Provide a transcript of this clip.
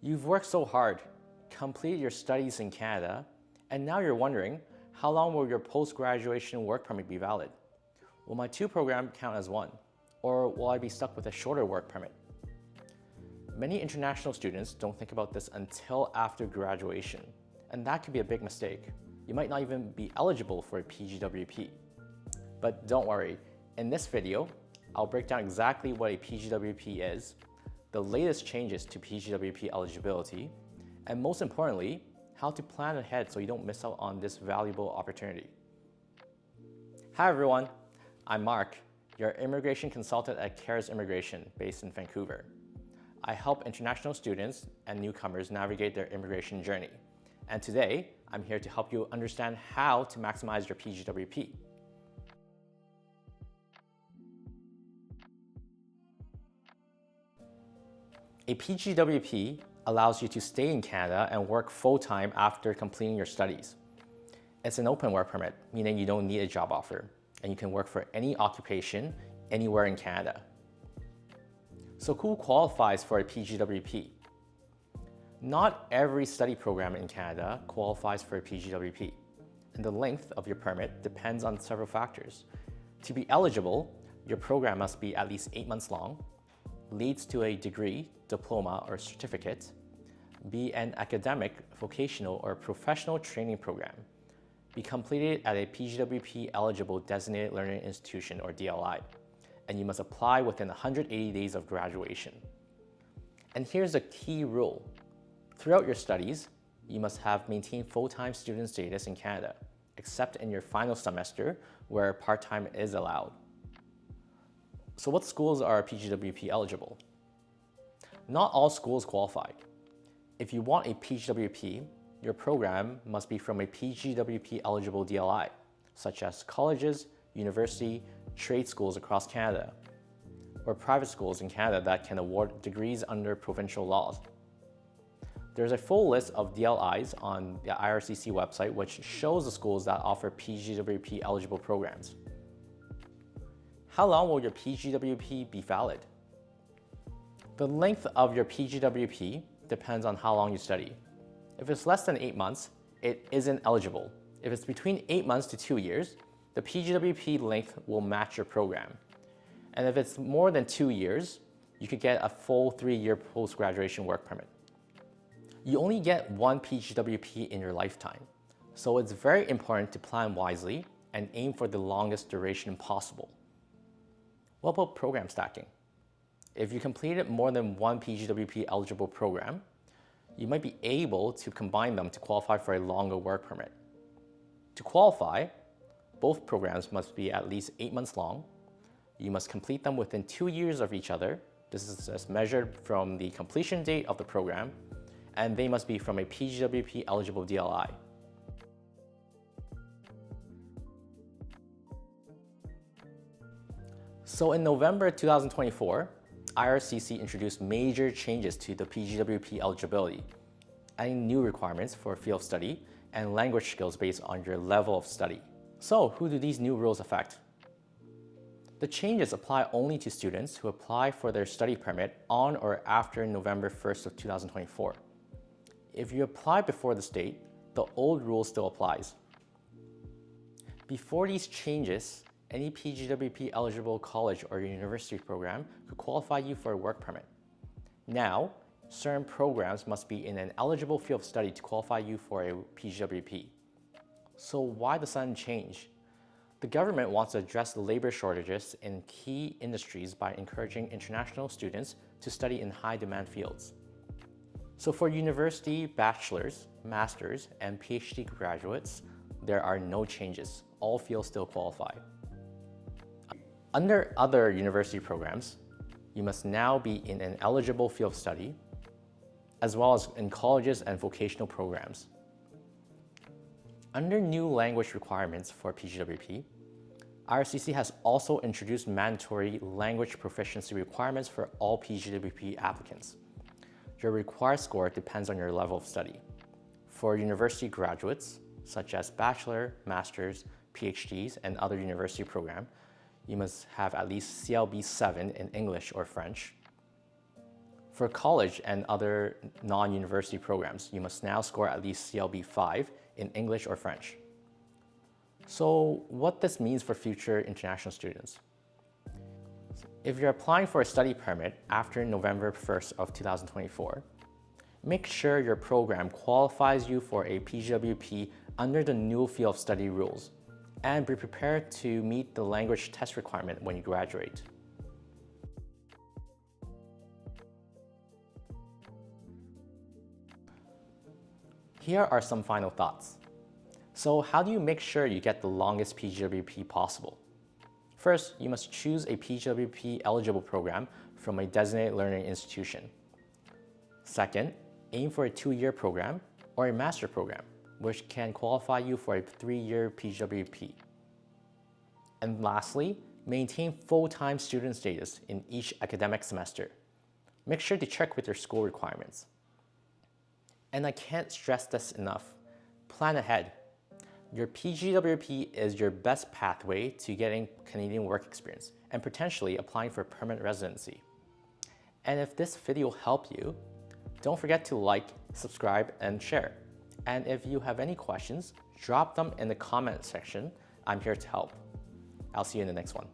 You've worked so hard, completed your studies in Canada, and now you're wondering, how long will your post-graduation work permit be valid? Will my two program count as one? Or will I be stuck with a shorter work permit? Many international students don't think about this until after graduation, and that could be a big mistake. You might not even be eligible for a PGWP. But don't worry, in this video, I'll break down exactly what a PGWP is, the latest changes to PGWP eligibility, and most importantly, how to plan ahead so you don't miss out on this valuable opportunity. Hi everyone, I'm Mark, your immigration consultant at Caerus Immigration based in Vancouver. I help international students and newcomers navigate their immigration journey. And today, I'm here to help you understand how to maximize your PGWP. A PGWP allows you to stay in Canada and work full-time after completing your studies. It's an open work permit, meaning you don't need a job offer, and you can work for any occupation anywhere in Canada. So who qualifies for a PGWP? Not every study program in Canada qualifies for a PGWP, and the length of your permit depends on several factors. To be eligible, your program must be at least 8 months long, leads to a degree, diploma, or certificate, be an academic, vocational, or professional training program, be completed at a PGWP eligible designated learning institution or DLI, and you must apply within 180 days of graduation. And here's a key rule. Throughout your studies, you must have maintained full-time student status in Canada, except in your final semester where part-time is allowed. So what schools are PGWP eligible? Not all schools qualify. If you want a PGWP, your program must be from a PGWP eligible DLI, such as colleges, university, trade schools across Canada, or private schools in Canada that can award degrees under provincial laws. There's a full list of DLIs on the IRCC website which shows the schools that offer PGWP eligible programs. How long will your PGWP be valid? The length of your PGWP depends on how long you study. If it's less than 8 months, it isn't eligible. If it's between 8 months to 2 years, the PGWP length will match your program. And if it's more than 2 years, you could get a full 3-year post-graduation work permit. You only get one PGWP in your lifetime, so it's very important to plan wisely and aim for the longest duration possible. What about program stacking? If you completed more than one PGWP eligible program, you might be able to combine them to qualify for a longer work permit. To qualify, both programs must be at least 8 months long. You must complete them within 2 years of each other. This is as measured from the completion date of the program, and they must be from a PGWP eligible DLI. So in November 2024, IRCC introduced major changes to the PGWP eligibility, adding new requirements for field study and language skills based on your level of study. So who do these new rules affect? The changes apply only to students who apply for their study permit on or after November 1st of 2024. If you apply before this date, the old rule still applies. Before these changes, any PGWP eligible college or university program could qualify you for a work permit. Now, certain programs must be in an eligible field of study to qualify you for a PGWP. So why the sudden change? The government wants to address the labor shortages in key industries by encouraging international students to study in high-demand fields. So for university bachelor's, master's, and PhD graduates, there are no changes. All fields still qualify. Under other university programs, you must now be in an eligible field of study, as well as in colleges and vocational programs. Under new language requirements for PGWP, IRCC has also introduced mandatory language proficiency requirements for all PGWP applicants. Your required score depends on your level of study. For university graduates, such as bachelor, master's, PhDs, and other university programs, you must have at least CLB 7 in English or French. For college and other non-university programs, you must now score at least CLB 5 in English or French. So what this means for future international students. If you're applying for a study permit after November 1st of 2024, make sure your program qualifies you for a PGWP under the new field of study rules, and be prepared to meet the language test requirement when you graduate. Here are some final thoughts. So how do you make sure you get the longest PGWP possible? First, you must choose a PGWP eligible program from a designated learning institution. Second, aim for a 2-year program or a master program, which can qualify you for a 3-year PGWP. And lastly, maintain full-time student status in each academic semester. Make sure to check with your school requirements. And I can't stress this enough. Plan ahead. Your PGWP is your best pathway to getting Canadian work experience and potentially applying for permanent residency. And if this video helped you, don't forget to like, subscribe, and share. And if you have any questions, drop them in the comment section. I'm here to help. I'll see you in the next one.